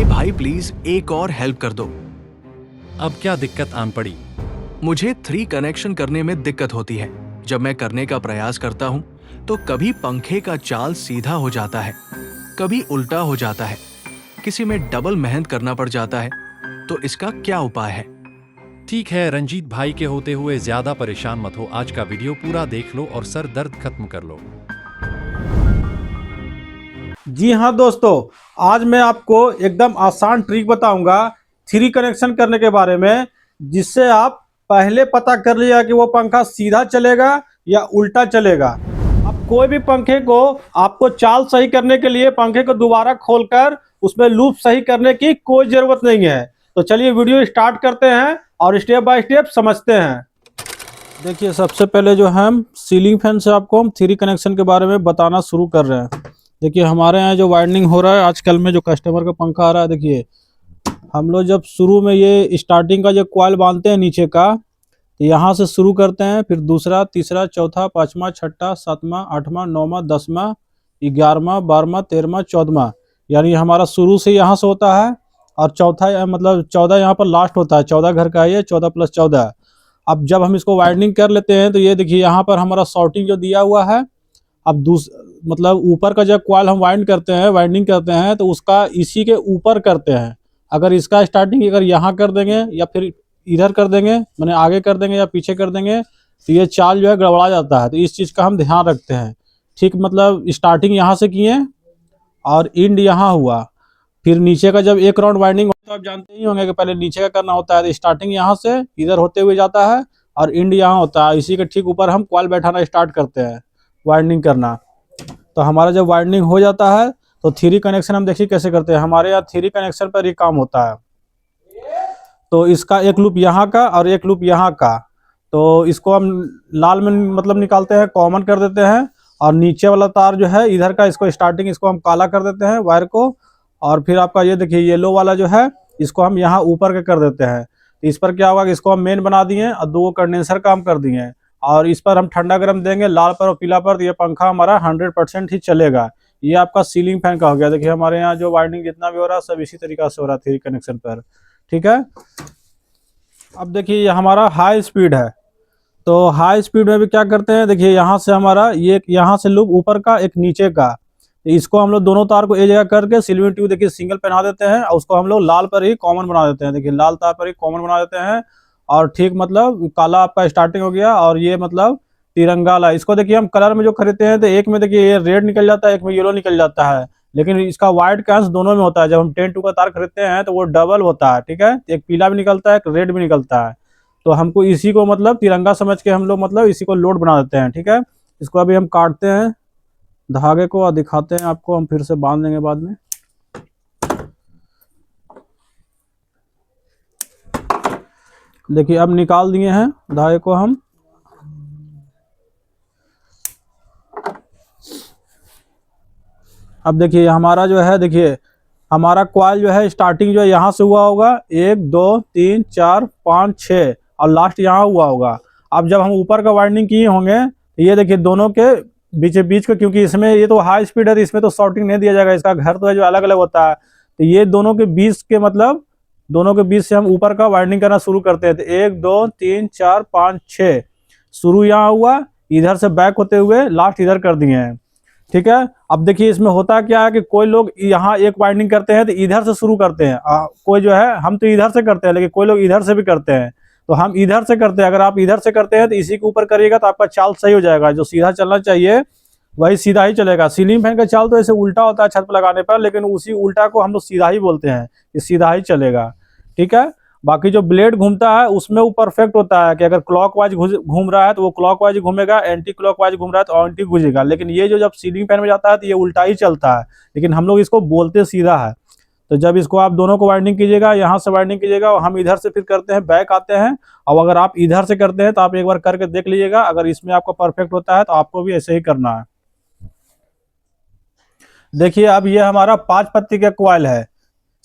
भाई प्लीज एक और हेल्प कर दो। अब क्या दिक्कत आन पड़ी? मुझे 3 कनेक्शन करने में दिक्कत होती है। जब मैं करने का प्रयास करता हूँ तो कभी पंखे का चाल सीधा हो जाता है, कभी उल्टा हो जाता है, किसी में डबल मेहनत करना पड़ जाता है। तो इसका क्या उपाय है? ठीक है, रंजीत भाई के होते हुए ज्यादा परेशान मत हो। आज का वीडियो पूरा देख लो और सर दर्द खत्म कर लो। जी हाँ दोस्तों, आज मैं आपको एकदम आसान ट्रिक बताऊंगा 3 कनेक्शन करने के बारे में, जिससे आप पहले पता कर लिया कि वो पंखा सीधा चलेगा या उल्टा चलेगा। अब कोई भी पंखे को आपको चाल सही करने के लिए पंखे को दोबारा खोलकर उसमें लूप सही करने की कोई ज़रूरत नहीं है। तो चलिए वीडियो स्टार्ट करते हैं और स्टेप बाय स्टेप समझते हैं। देखिए, सबसे पहले जो हम सीलिंग फैन से आपको हम 3 कनेक्शन के बारे में बताना शुरू कर रहे हैं। देखिए, हमारे यहाँ जो वायरिंग हो रहा है आजकल में, जो कस्टमर का पंखा आ रहा है, देखिए हम लोग जब शुरू में ये स्टार्टिंग का जो कॉइल बांधते हैं नीचे का, तो यहाँ से शुरू करते हैं, फिर दूसरा, तीसरा, चौथा, पाँचवा, छठा, सातवां, आठवां, नौवां, 10वां, 11वां, 12वां, 13वां, 14वां, यानी हमारा शुरू से यहाँ से होता है। और चौथा मतलब 14 यहाँ पर लास्ट होता है। 14 घर का है ये, 14 + 14। अब जब हम इसको वायरिंग कर लेते हैं तो ये देखिए यहाँ पर हमारा शॉर्टिंग जो दिया हुआ है। अब मतलब ऊपर का जब कॉइल हम वाइंडिंग करते हैं तो उसका इसी के ऊपर करते हैं। अगर इसका स्टार्टिंग अगर यहाँ कर देंगे या फिर इधर कर देंगे, माने आगे कर देंगे या पीछे कर देंगे, तो ये चाल जो है गड़बड़ा जाता है। तो इस चीज़ का हम ध्यान रखते हैं। ठीक, मतलब स्टार्टिंग यहाँ से किए और एंड यहाँ हुआ, फिर नीचे का जब एक राउंड वाइंडिंग होता है, आप जानते ही होंगे कि पहले नीचे का करना होता है। तो स्टार्टिंग यहाँ से इधर होते हुए जाता है और एंड यहाँ होता है। इसी के ठीक ऊपर हम कॉइल बैठाना स्टार्ट करते हैं, वाइंडिंग करना। तो हमारा जब वाइंडिंग हो जाता है तो 3 कनेक्शन हम देखिए कैसे करते हैं। हमारे यहाँ 3 कनेक्शन पर ही काम होता है। तो इसका एक लूप यहाँ का और एक लूप यहाँ का, तो इसको हम लाल में मतलब निकालते हैं, कॉमन कर देते हैं। और नीचे वाला तार जो है इधर का, इसको स्टार्टिंग इसको हम काला कर देते हैं वायर को। और फिर आपका ये देखिए येलो वाला जो है, इसको हम यहाँ ऊपर के कर देते हैं। तो इस पर क्या होगा कि इसको हम मेन बना दिए और 2 कंडेंसर काम कर दिए हैं। और इस पर हम ठंडा गर्म देंगे, लाल पर और पीला पर, तो ये पंखा हमारा 100% ही चलेगा। ये आपका सीलिंग फैन का हो गया। देखिए हमारे यहाँ जो वाइंडिंग जितना भी हो रहा है सब इसी तरीका से हो रहा है 3 कनेक्शन पर। ठीक है, अब देखिए ये हमारा हाई स्पीड है। तो हाई स्पीड में भी क्या करते हैं, देखिए यहाँ से हमारा ये यहाँ से लूप ऊपर का, एक नीचे का, इसको हम लोग दोनों तार को एक जगह करके सिल्वर ट्यूब देखिए सिंगल पहना देते हैं और उसको हम लोग लाल पर ही कॉमन बना देते हैं। देखिए लाल तार पर ही कॉमन बना देते हैं। और ठीक मतलब काला आपका स्टार्टिंग हो गया और ये मतलब तिरंगा वाला। इसको देखिए हम कलर में जो खरीदते हैं तो एक में देखिए ये रेड निकल जाता है, एक में येलो निकल जाता है, लेकिन इसका व्हाइट का अंश दोनों में होता है। जब हम 10-2 का तार खरीदते हैं तो वो डबल होता है। ठीक है, एक पीला भी निकलता है, एक रेड भी निकलता है। तो हमको इसी को मतलब तिरंगा समझ के हम लोग मतलब इसी को लोड बना देते हैं। ठीक है, इसको अभी हम काटते हैं धागे को और दिखाते हैं आपको, हम फिर से बांध देंगे बाद में। देखिए अब निकाल दिए हैं धागे को हम। अब देखिए हमारा जो है, देखिए हमारा कॉइल जो है स्टार्टिंग जो है यहाँ से हुआ होगा, 1 2 3 4 5 6 और लास्ट यहाँ हुआ होगा। अब जब हम ऊपर का वाइंडिंग किए होंगे तो ये देखिए दोनों के बीच का, क्योंकि इसमें ये तो हाई स्पीड है तो इसमें तो शॉर्टिंग नहीं दिया जाएगा, इसका घर तो है जो अलग अलग होता है। तो ये दोनों के बीच के मतलब दोनों के बीच से हम ऊपर का वाइंडिंग करना शुरू करते हैं। तो 1 2 3 4 5 6 शुरू यहाँ हुआ, इधर से बैक होते हुए लास्ट इधर कर दिए हैं। ठीक है, अब देखिए इसमें होता क्या है कि कोई लोग यहाँ एक वाइंडिंग करते हैं तो इधर से शुरू करते हैं, कोई जो है हम तो इधर से करते हैं, लेकिन कोई लोग इधर से भी करते हैं। तो हम इधर से करते हैं। अगर आप इधर से करते हैं तो इसी के ऊपर करिएगा तो आपका चाल सही हो जाएगा। जो सीधा चलना चाहिए वही सीधा ही चलेगा। सीलिंग फैन का चाल तो ऐसे उल्टा होता है छत पर लगाने पर, लेकिन उसी उल्टा को हम लोग सीधा ही बोलते हैं कि सीधा ही चलेगा। ठीक है, बाकी जो ब्लेड घूमता है उसमें वो परफेक्ट होता है कि अगर क्लॉकवाइज घूम रहा है तो वो क्लॉकवाइज घूमेगा, एंटी क्लॉकवाइज घूम रहा है तो एंटी घूमेगा। लेकिन ये जो जब सीलिंग फैन में जाता है तो ये उल्टा ही चलता है, लेकिन हम लोग इसको बोलते सीधा है। तो जब इसको आप दोनों को वाइंडिंग कीजिएगा, यहाँ से वाइंडिंग कीजिएगा और हम इधर से फिर करते हैं, बैक आते हैं। और अगर आप इधर से करते हैं तो आप एक बार करके देख लीजिएगा, अगर इसमें आपको परफेक्ट होता है तो आपको भी ऐसे ही करना है। देखिए अब ये हमारा 5 पत्ती का कॉइल है।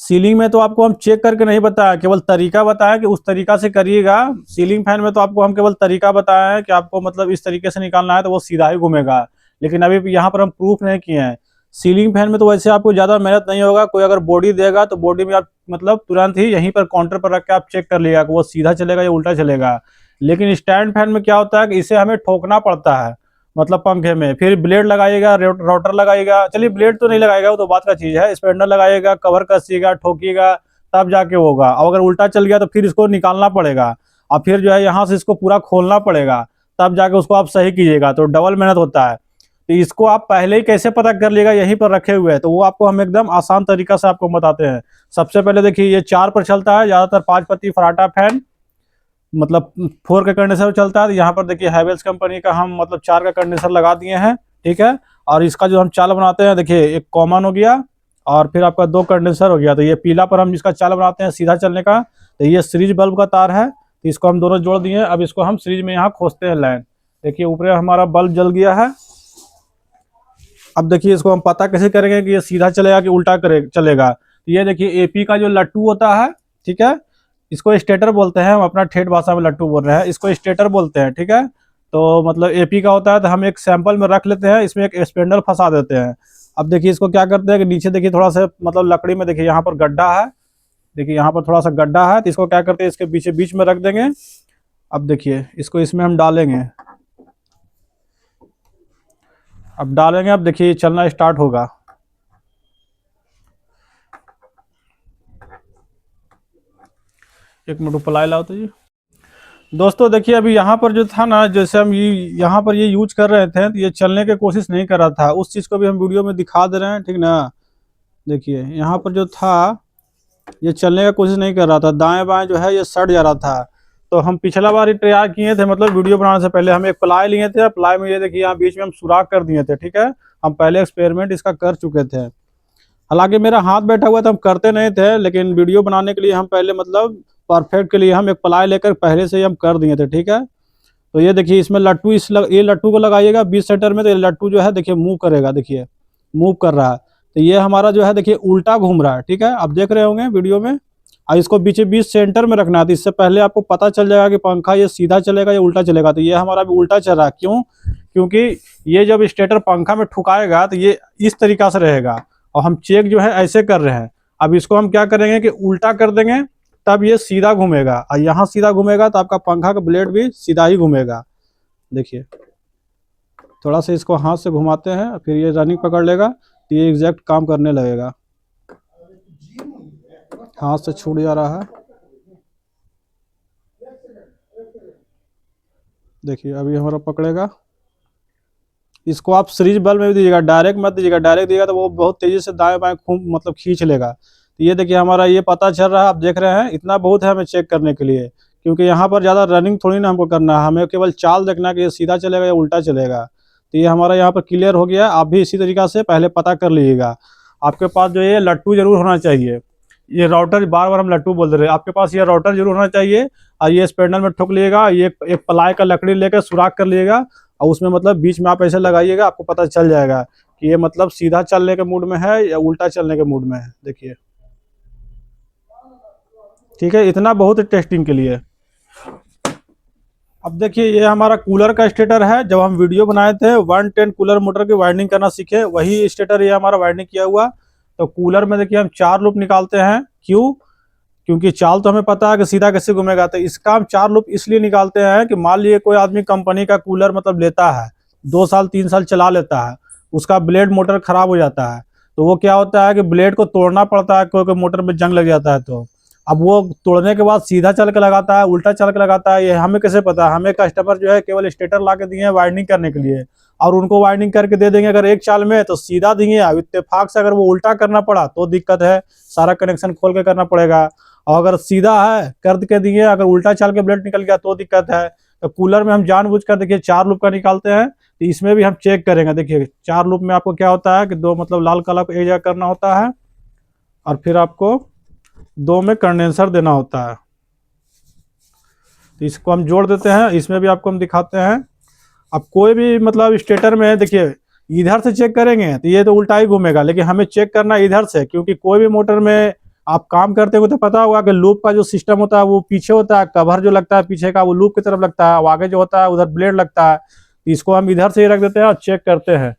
सीलिंग में तो आपको हम चेक करके नहीं बताया, केवल तरीका बताया कि उस तरीका से करिएगा। सीलिंग फैन में तो आपको हम केवल तरीका बताया है कि आपको मतलब इस तरीके से निकालना है तो वो सीधा ही घूमेगा, लेकिन अभी यहाँ पर हम प्रूफ नहीं किए हैं। सीलिंग फैन में तो वैसे आपको ज़्यादा मेहनत नहीं होगा, कोई अगर बॉडी देगा तो बॉडी में आप मतलब तुरंत ही यहीं पर काउंटर पर रख के आप चेक कर लिएगा कि वो सीधा चलेगा या उल्टा चलेगा। लेकिन स्टैंड फैन में क्या होता है कि इसे हमें ठोकना पड़ता है, मतलब पंखे में, फिर ब्लेड लगाइएगा, रोटर लगाइएगा, चलिए ब्लेड तो नहीं लगाएगा, वो तो बात का चीज़ है, स्पेंडर लगाइएगा, कवर कसिएगा, ठोकिएगा, तब जाके होगा। और अगर उल्टा चल गया तो फिर इसको निकालना पड़ेगा और फिर जो है यहाँ से इसको पूरा खोलना पड़ेगा, तब जाके उसको आप सही कीजिएगा, तो डबल मेहनत होता है। तो इसको आप पहले ही कैसे पता कर लिएगा, यहीं पर रखे हुए हैं, तो वो आपको हम एकदम आसान तरीका से आपको बताते हैं। सबसे पहले देखिए, ये 4 पर चलता है, ज़्यादातर 5 पत्ती फराटा फैन, मतलब 4 का कंडेंसर चलता है। तो यहाँ पर देखिए हैवेल्स कंपनी का हम मतलब 4 का कंडेंसर लगा दिए हैं, ठीक है। और इसका जो हम चाल बनाते हैं, देखिए एक कॉमन हो गया और फिर आपका 2 कंडेंसर हो गया। तो ये पीला पर हम जिसका चाल बनाते हैं सीधा चलने का, तो ये सीरीज बल्ब का तार है, तो इसको हम दोनों जोड़ दिए। अब इसको हम सीरीज में यहाँ खोजते हैं लाइन। देखिए ऊपर हमारा बल्ब जल गया है। अब देखिए इसको हम पता कैसे करेंगे कि ये सीधा चलेगा कि उल्टा चलेगा। तो ये देखिए एपी का जो लट्टू होता है, ठीक है, इसको स्टेटर बोलते हैं, हम अपना ठेठ भाषा में लट्टू बोल रहे हैं, इसको स्टेटर बोलते हैं, ठीक है। तो मतलब एपी का होता है, तो हम एक सैंपल में रख लेते हैं, इसमें एक स्पेंडल फंसा देते हैं। अब देखिए इसको क्या करते हैं कि नीचे देखिए थोड़ा सा मतलब लकड़ी में देखिए यहाँ पर गड्ढा है, देखिए यहाँ पर थोड़ा सा गड्ढा है, तो इसको क्या करते हैं इसके बीच में रख देंगे। अब देखिए इसको इसमें हम डालेंगे, अब डालेंगे, अब देखिए चलना स्टार्ट होगा। एक मिनट प्लाई लाओ तो जी। दोस्तों देखिए अभी यहाँ पर जो था ना, जैसे हम ये यहाँ पर ये यूज कर रहे थे, तो ये चलने की कोशिश नहीं कर रहा था, उस चीज़ को भी हम वीडियो में दिखा दे रहे हैं, ठीक ना। देखिए यहाँ पर जो था ये चलने की कोशिश नहीं कर रहा था, दाएं बाएं जो है ये सट जा रहा था। तो हम पिछला बार ही ट्राई किए थे, मतलब वीडियो बनाने से पहले हम एक प्लाई लिए थे, प्लाई में ये देखिए यहाँ बीच में हम सुराख कर दिए थे, ठीक है। हम पहले एक्सपेरिमेंट इसका कर चुके थे, हालांकि मेरा हाथ बैठा हुआ था, हम करते नहीं थे, लेकिन वीडियो बनाने के लिए हम पहले मतलब परफेक्ट के लिए हम एक प्लाई लेकर पहले से ही हम कर दिए थे, ठीक है। तो ये देखिए इसमें लट्टू ये लट्टू को लगाइएगा 20 सेंटर में, तो ये लट्टू जो है देखिए मूव करेगा, देखिए मूव कर रहा है। तो ये हमारा जो है देखिए उल्टा घूम रहा है, ठीक है, आप देख रहे होंगे वीडियो में। और इसको बीच 20 सेंटर में रखना है, तो इससे पहले आपको पता चल जाएगा कि पंखा ये सीधा चलेगा या उल्टा चलेगा। तो ये हमारा भी उल्टा चल रहा है, क्यों? क्योंकि ये जब स्टेटर पंखा में ठुकाएगा तो ये इस तरीका से रहेगा, और हम चेक जो है ऐसे कर रहे हैं। अब इसको हम क्या करेंगे कि उल्टा कर देंगे, तब ये सीधा घूमेगा, और यहाँ सीधा घूमेगा तो आपका पंखा का ब्लेड भी सीधा ही घूमेगा। देखिए थोड़ा सा इसको हाथ से घुमाते हैं, फिर ये रनिंग पकड़ लेगा, तो ये एग्जैक्ट काम करने लगेगा। हाथ से छूट जा रहा है, देखिए अभी हमारा पकड़ेगा। इसको आप सीरीज बल्ब में भी दीजिएगा, डायरेक्ट मत दीजिएगा, डायरेक्ट दिएगा तो वो बहुत तेजी से दाएं बाएं मतलब खींच लेगा। तो ये देखिए हमारा ये पता चल रहा है, आप देख रहे हैं, इतना बहुत है हमें चेक करने के लिए, क्योंकि यहाँ पर ज़्यादा रनिंग थोड़ी ना हमको करना है, हमें केवल चाल देखना है कि ये सीधा चलेगा या उल्टा चलेगा। तो ये हमारा यहाँ पर क्लियर हो गया। आप भी इसी तरीका से पहले पता कर लीजिएगा। आपके पास जो ये लट्टू जरूर होना चाहिए, ये राउटर, बार बार हम लट्टू बोल रहे हैं, आपके पास ये राउटर जरूर होना चाहिए। और ये स्पेंडल में ठोक लीजिएगा, ये एक प्लाई का लकड़ी लेकर सुराख कर लीजिएगा, और उसमें मतलब बीच में आप ऐसे लगाइएगा, आपको पता चल जाएगा कि ये मतलब सीधा चलने के मूड में है या उल्टा चलने के मूड में है। देखिए ठीक है, इतना बहुत है टेस्टिंग के लिए। अब देखिए ये हमारा कूलर का स्टेटर है, जब हम वीडियो बनाए थे 110 कूलर मोटर की वाइंडिंग करना सीखे, वही स्टेटर ये हमारा वाइंडिंग किया हुआ। तो कूलर में देखिए हम 4 लूप निकालते हैं, क्यों? क्योंकि चाल तो हमें पता है कि सीधा कैसे घूमेगा, तो इसका हम 4 लूप इसलिए निकालते हैं कि मान लीजिए कोई आदमी कंपनी का कूलर मतलब लेता है, 2 साल 3 साल चला लेता है, उसका ब्लेड मोटर खराब हो जाता है, तो वो क्या होता है कि ब्लेड को तोड़ना पड़ता है, क्योंकि मोटर में जंग लग जाता है। तो अब वो तोड़ने के बाद सीधा चल के लगाता है, उल्टा चल के लगाता है, ये हमें कैसे पता है? हमें कस्टमर जो है केवल स्टेटर ला के दिए हैं वाइंडिंग करने के लिए, और उनको वाइंडिंग करके दे देंगे अगर एक चाल में, तो सीधा देंगे। अब इत्तेफाक से अगर वो उल्टा करना पड़ा तो दिक्कत है, सारा कनेक्शन खोल के करना पड़ेगा। और अगर सीधा है कर के दिए, अगर उल्टा चाल के ब्लेड निकल गया तो दिक्कत है। तो कूलर में हम जानबूझकर देखिए 4 लूप का निकालते हैं, तो इसमें भी हम चेक करेंगे। देखिए 4 लूप में आपको क्या होता है कि 2 मतलब लाल कलर को एक जगह करना होता है, और फिर आपको 2 में कंडेंसर देना होता है। तो इसको हम जोड़ देते हैं, इसमें भी आपको हम दिखाते हैं। अब कोई भी मतलब स्टेटर में देखिए इधर से चेक करेंगे तो ये तो उल्टा ही घूमेगा, लेकिन हमें चेक करना इधर से, क्योंकि कोई भी मोटर में आप काम करते हो तो पता होगा कि लूप का जो सिस्टम होता है वो पीछे होता है, कवर जो लगता है पीछे का वो लूप की तरफ लगता है, आगे जो होता है उधर ब्लेड लगता है। इसको हम इधर से ही रख देते हैं और चेक करते हैं।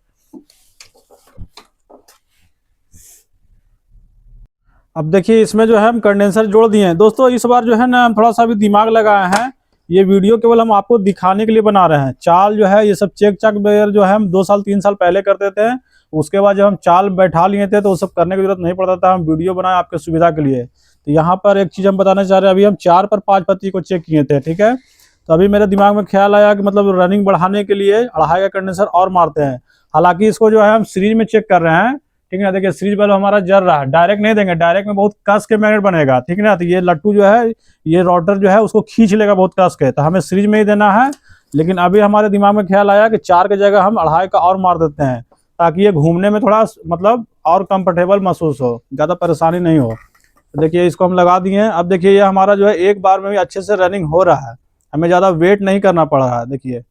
अब देखिए इसमें जो है हम कंडेंसर जोड़ दिए हैं दोस्तों। इस बार जो है ना हम थोड़ा सा भी दिमाग लगाए हैं, ये वीडियो केवल हम आपको दिखाने के लिए बना रहे हैं। चाल जो है ये सब चेक चक वगैरह जो है हम 2 साल 3 साल पहले करते थे। उसके बाद जब हम चाल बैठा लिए थे तो वो सब करने की जरूरत नहीं पड़ता था, हम वीडियो बनाए आपके सुविधा के लिए। तो यहाँ पर एक चीज़ हम बताना चाह रहे हैं, अभी हम 4 पर 5 पत्ती को चेक किए थे, ठीक है। तो अभी मेरे दिमाग में ख्याल आया कि मतलब रनिंग बढ़ाने के लिए 2.5 का कंडेंसर और मारते हैं। हालांकि इसको जो है हम सीरीज में चेक कर रहे हैं, ठीक है ना। देखिए सीरीज बल्ब हमारा जल रहा है, डायरेक्ट नहीं देंगे, डायरेक्ट में बहुत कस के मैग्नेट बनेगा, ठीक है ना। तो ये लट्टू जो है, ये रोटर जो है उसको खींच लेगा बहुत कस के, तो हमें सीरीज में ही देना है। लेकिन अभी हमारे दिमाग में ख्याल आया कि 4 की जगह हम 2.5 का और मार देते हैं, ताकि ये घूमने में थोड़ा मतलब और कंफर्टेबल महसूस हो, ज़्यादा परेशानी नहीं हो। तो देखिए इसको हम लगा दिए हैं। अब देखिए ये हमारा जो है एक बार में भी अच्छे से रनिंग हो रहा है, हमें ज़्यादा वेट नहीं करना पड़ रहा है। देखिए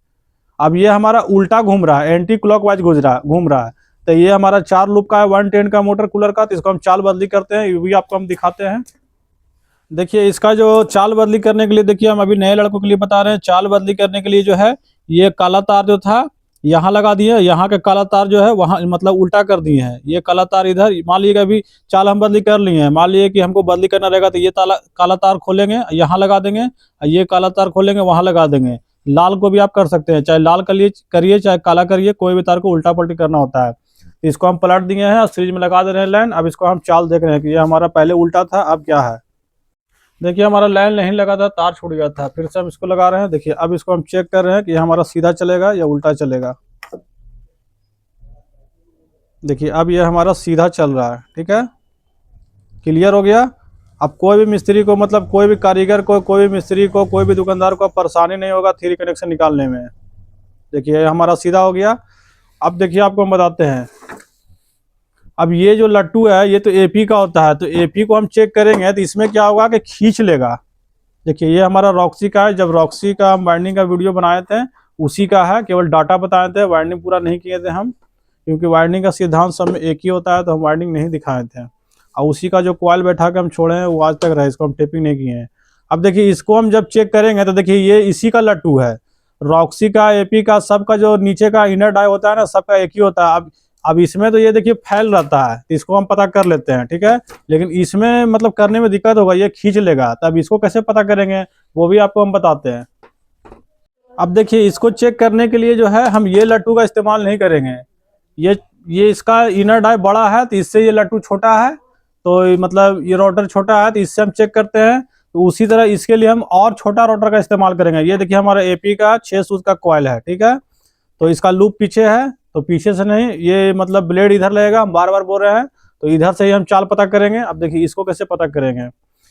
अब ये हमारा उल्टा घूम रहा है, एंटी क्लॉकवाइज घूम रहा है। तो ये हमारा 4 लूप का है, 110 का मोटर कूलर का। तो इसको हम चाल बदली करते हैं, ये भी आपको हम दिखाते हैं। देखिए इसका जो चाल बदली करने के लिए, देखिए हम अभी नए लड़कों के लिए बता रहे हैं। चाल बदली करने के लिए जो है ये काला तार जो था यहाँ लगा दिए, यहाँ का काला तार जो है वहाँ मतलब उल्टा कर दिए हैं। ये काला तार इधर, मान लीजिए अभी चाल हम बदली कर लिए हैं, मान लीजिए कि हमको बदली करना रहेगा तो ये काला तार खोलेंगे यहाँ लगा देंगे, ये काला तार खोलेंगे वहाँ लगा देंगे। लाल को भी आप कर सकते हैं, चाहे लाल करिए चाहे काला करिए, कोई भी तार को उल्टा पलटी करना होता है। इसको हम पलट दिए हैं और सीरीज में लगा दे रहे हैं लाइन। अब इसको हम चाल देख रहे हैं कि ये हमारा पहले उल्टा था, अब क्या है। देखिए हमारा लाइन नहीं लगा था, तार छूट गया था, फिर से हम इसको लगा रहे हैं। देखिए अब इसको हम चेक कर रहे हैं कि ये हमारा सीधा चलेगा या उल्टा चलेगा। देखिए अब ये हमारा सीधा चल रहा है, ठीक है, क्लियर हो गया। अब कोई भी मिस्त्री को मतलब कोई भी कारीगर को, कोई भी मिस्त्री को, कोई भी दुकानदार को परेशानी नहीं होगा 3 कनेक्शन निकालने में। देखिए हमारा सीधा हो गया। अब देखिए आपको हम बताते हैं, अब ये जो लट्टू है ये तो एपी का होता है, तो एपी को हम चेक करेंगे तो इसमें क्या होगा कि खींच लेगा। देखिए ये हमारा रॉक्सी का है, जब रॉक्सी का हम वाइंडिंग का वीडियो बनाए थे उसी का है, केवल डाटा बताए थे, वाइंडिंग पूरा नहीं किए थे हम, क्योंकि वाइंडिंग का सिद्धांत सब में एक ही होता है, तो हम वाइंडिंग नहीं दिखाए थे। और उसी का जो कॉइल बैठा के हम छोड़े हैं वो आज तक रहा है, इसको हम टेपिंग नहीं किए हैं। अब देखिए इसको हम जब चेक करेंगे तो देखिए ये इसी का लट्टू है, रॉक्सी का, एपी का, सबका जो नीचे का इनर डाई होता है ना, सबका एक ही होता है। अब इसमें तो ये देखिए फैल रहता है, तो इसको हम पता कर लेते हैं, ठीक है। लेकिन इसमें मतलब करने में दिक्कत होगा, ये खींच लेगा, तब इसको कैसे पता करेंगे वो भी आपको हम बताते हैं। अब देखिए इसको चेक करने के लिए जो है हम ये लट्टू का इस्तेमाल नहीं करेंगे, ये इसका इनर डाई बड़ा है तो इससे ये लट्टू छोटा है, तो मतलब ये रोटर छोटा है तो इससे हम चेक करते हैं। तो उसी तरह इसके लिए हम और छोटा रोटर का इस्तेमाल करेंगे। ये देखिए हमारा एपी का 6 सूत का कॉइल है, ठीक है। तो इसका लूप पीछे है, तो पीछे से नहीं, ये मतलब ब्लेड इधर लगेगा, हम बार बार बोल रहे हैं, तो इधर से ही हम चाल पता करेंगे। अब देखिए इसको कैसे पता करेंगे,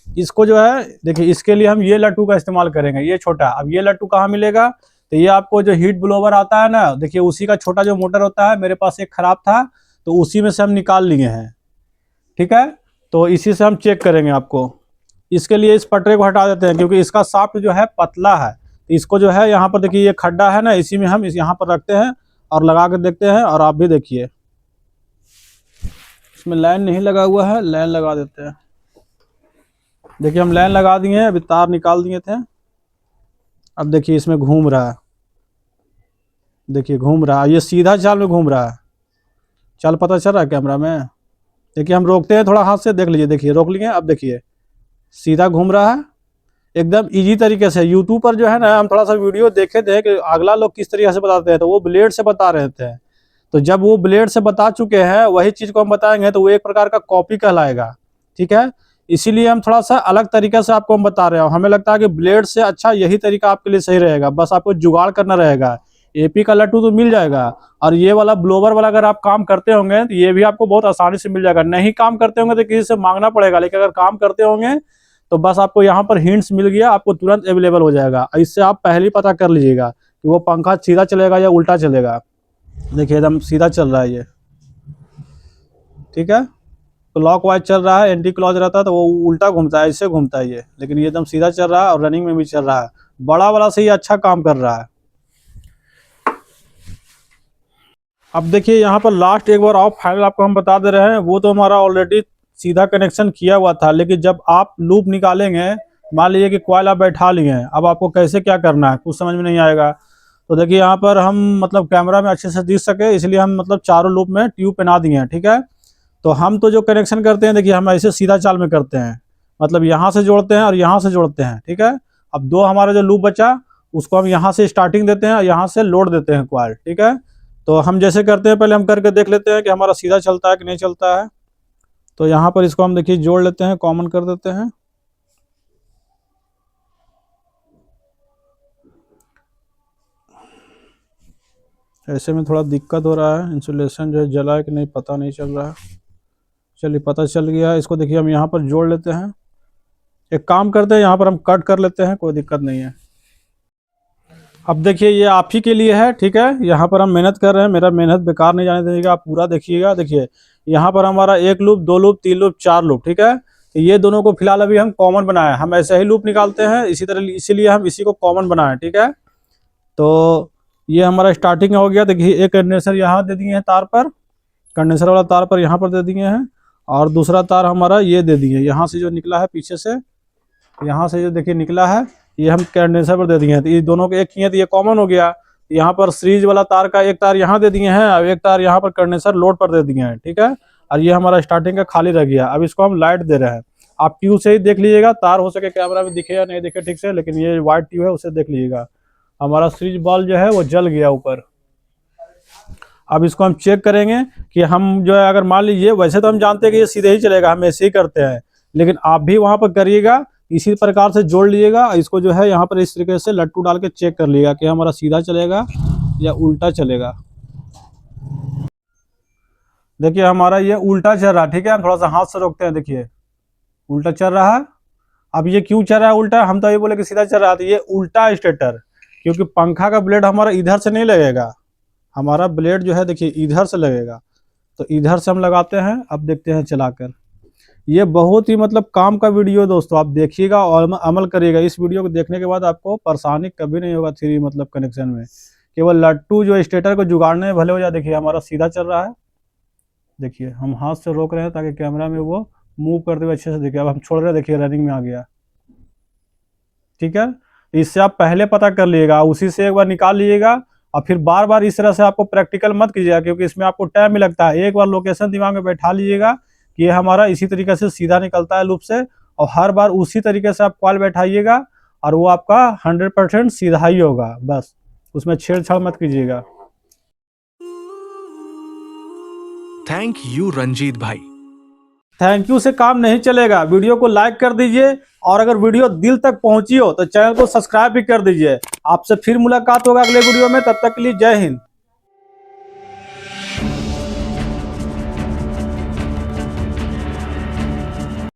इसको जो है देखिए इसके लिए हम ये लट्टू का इस्तेमाल करेंगे, ये छोटा। अब ये लट्टू कहाँ मिलेगा, तो ये आपको जो हीट ब्लोवर आता है ना, देखिए उसी का छोटा जो मोटर होता है, मेरे पास एक खराब था तो उसी में से हम निकाल लिए हैं, ठीक है। तो इसी से हम चेक करेंगे आपको। इसके लिए इस पटरे को हटा देते हैं क्योंकि इसका शाफ्ट जो है पतला है। इसको जो है यहाँ पर देखिए ये खड्डा है ना, इसी में हम यहाँ पर रखते हैं और लगा के देखते हैं। और आप भी देखिए इसमें लाइन नहीं लगा हुआ है, लाइन लगा देते हैं। देखिए हम लाइन लगा दिए हैं, अभी तार निकाल दिए थे। अब देखिए इसमें घूम रहा है, देखिए घूम रहा है, ये सीधा चाल में घूम रहा है। चाल पता चल रहा है कैमरा में। देखिए हम रोकते हैं थोड़ा हाथ से, देख लीजिए, देखिए रोक लिए। अब देखिए सीधा घूम रहा है एकदम इजी तरीके से। यूट्यूब पर जो है ना हम थोड़ा सा वीडियो देखे थे कि अगला लोग किस तरीके से बताते हैं, तो वो ब्लेड से बता रहे थे। तो जब वो ब्लेड से बता चुके हैं वही चीज़ को हम बताएंगे तो वो एक प्रकार का कॉपी कहलाएगा, ठीक है। इसीलिए हम थोड़ा सा अलग तरीके से आपको हम बता रहे हैं। हमें लगता है कि ब्लेड से अच्छा यही तरीका आपके लिए सही रहेगा, बस आपको जुगाड़ करना रहेगा। एपी का लट्टू तो मिल जाएगा, और ये वाला ब्लोवर वाला अगर आप काम करते होंगे तो ये भी आपको बहुत आसानी से मिल जाएगा। नहीं काम करते होंगे तो किसी से मांगना पड़ेगा, लेकिन अगर काम करते होंगे तो बस आपको यहाँ पर हिंट्स मिल गया, आपको तुरंत अवेलेबल हो जाएगा। इससे आप पहले ही पता कर लीजिएगा कि वो पंखा सीधा चलेगा या उल्टा चलेगा। देखिए एकदम सीधा चल रहा है ये, ठीक है। क्लॉक वाइज चल रहा है, एंटी क्लॉक रहता है तो वो उल्टा घूमता है, ऐसे घूमता है ये, लेकिन ये एकदम सीधा चल रहा है और रनिंग में भी चल रहा है। बड़ा वाला से ये अच्छा काम कर रहा है। अब देखिए यहाँ पर लास्ट एक बार ऑफ फाइनल आपको हम बता दे रहे हैं। वो तो हमारा ऑलरेडी सीधा कनेक्शन किया हुआ था, लेकिन जब आप लूप निकालेंगे, मान लीजिए कि कॉइल आप बैठा लिए हैं, अब आपको कैसे क्या करना है कुछ समझ में नहीं आएगा। तो देखिए यहाँ पर हम मतलब कैमरा में अच्छे से दिख सके इसलिए हम मतलब चारों लूप में ट्यूब पहना दिए हैं, ठीक है। तो हम तो जो कनेक्शन करते हैं देखिए, हम ऐसे सीधा चाल में करते हैं, मतलब यहाँ से जोड़ते हैं और यहाँ से जोड़ते हैं, ठीक है। अब दो हमारा जो लूप बचा उसको हम यहाँ से स्टार्टिंग देते हैं और यहाँ से लोड देते हैं कॉइल, ठीक है। तो हम जैसे करते हैं पहले हम करके देख लेते हैं कि हमारा सीधा चलता है कि नहीं चलता है। तो यहाँ पर इसको हम देखिए जोड़ लेते हैं, कॉमन कर देते हैं। ऐसे में थोड़ा दिक्कत हो रहा है, इंसुलेशन जो है जला है कि नहीं पता नहीं चल रहा है। चलिए पता चल गया। इसको देखिए हम यहाँ पर जोड़ लेते हैं। एक काम करते हैं, यहाँ पर हम कट कर लेते हैं, कोई दिक्कत नहीं है। अब देखिए ये आप ही के लिए है, ठीक है। यहाँ पर हम मेहनत कर रहे हैं, मेरा मेहनत बेकार नहीं जाने दीजिएगा, आप पूरा देखिएगा। देखिए यहाँ पर हमारा 1 लूप, 2 लूप, 3 लूप, 4 लूप, ठीक है। तो ये दोनों को फिलहाल अभी हम कॉमन बनाए, हम ऐसे ही लूप निकालते हैं इसी तरह, इसीलिए हम इसी को कॉमन बनाए, ठीक है। तो ये हमारा स्टार्टिंग हो गया। देखिए एक कंडेंसर यहाँ दे दिए हैं तार पर, कंडेंसर वाला तार पर यहाँ पर दे दिए हैं, और दूसरा तार हमारा ये दे दिए, यहाँ से जो निकला है पीछे से, यहाँ से जो देखिए निकला है, ये हम कंडेंसर पर दे दिए हैं। तो ये दोनों को एक किए तो ये कॉमन हो गया। यहाँ पर सीरीज वाला तार का एक तार यहाँ दे दिए हैं और एक तार यहाँ पर कंडेंसर लोड पर दे दिए हैं, ठीक है। और ये हमारा स्टार्टिंग का खाली रह गया। अब इसको हम लाइट दे रहे हैं। आप ट्यूब से ही देख लीजिएगा, तार हो सके कैमरा में दिखे या नहीं दिखे ठीक से, लेकिन ये व्हाइट ट्यूब है उसे देख लीजिएगा। हमारा सीरीज बॉल जो है वो जल गया ऊपर। अब इसको हम चेक करेंगे कि हम जो है, अगर मान लीजिए, वैसे तो हम जानते हैं कि ये सीधे ही चलेगा, हम ऐसे ही करते हैं, लेकिन आप भी वहां पर करिएगा, इसी प्रकार से जोड़ लीजिएगा। इसको जो है यहाँ पर इस तरीके से लट्टू डाल के चेक कर लीजिएगा कि हमारा सीधा चलेगा या उल्टा चलेगा। देखिए हमारा ये उल्टा चल रहा है, ठीक है। हम थोड़ा सा हाथ से रोकते हैं, देखिए उल्टा चल रहा है। अब ये क्यों चल रहा है उल्टा, हम तो ये बोले कि सीधा चल रहा है, तो ये उल्टा स्टेटर, क्योंकि पंखा का ब्लेड हमारा इधर से नहीं लगेगा, हमारा ब्लेड जो है देखिए इधर से लगेगा। तो इधर से हम लगाते हैं। अब देखते हैं चलाकर। ये बहुत ही मतलब काम का वीडियो दोस्तों, आप देखिएगा और अमल करिएगा। इस वीडियो को देखने के बाद आपको परेशानी कभी नहीं होगा थ्री मतलब कनेक्शन में। केवल लट्टू जो स्टेटर को जुगाड़ने में भले हो जाए। देखिए हमारा सीधा चल रहा है, देखिए हम हाथ से रोक रहे हैं ताकि कैमरा में वो मूव करते हुए अच्छे से देखिए। अब हम छोड़ रहे हैं, देखिए रनिंग में आ गया, ठीक है। इससे आप पहले पता कर लीजिएगा, उसी से एक बार निकाल लीजिएगा, और फिर बार बार इस तरह से आपको प्रैक्टिकल मत कीजिएगा, क्योंकि इसमें आपको टाइम भी लगता है। एक बार लोकेशन दिमाग में बैठा लीजिएगा कि ये हमारा इसी तरीके से सीधा निकलता है लूप से, और हर बार उसी तरीके से आप कॉइल बैठाइएगा और वो आपका 100% सीधा ही होगा। बस उसमें छेड़छाड़ मत कीजिएगा। थैंक यू रंजीत भाई। थैंक यू से काम नहीं चलेगा, वीडियो को लाइक कर दीजिए, और अगर वीडियो दिल तक पहुंची हो तो चैनल को सब्सक्राइब भी कर दीजिए। आपसे फिर मुलाकात होगा अगले वीडियो में, तब तक के लिए जय हिंद।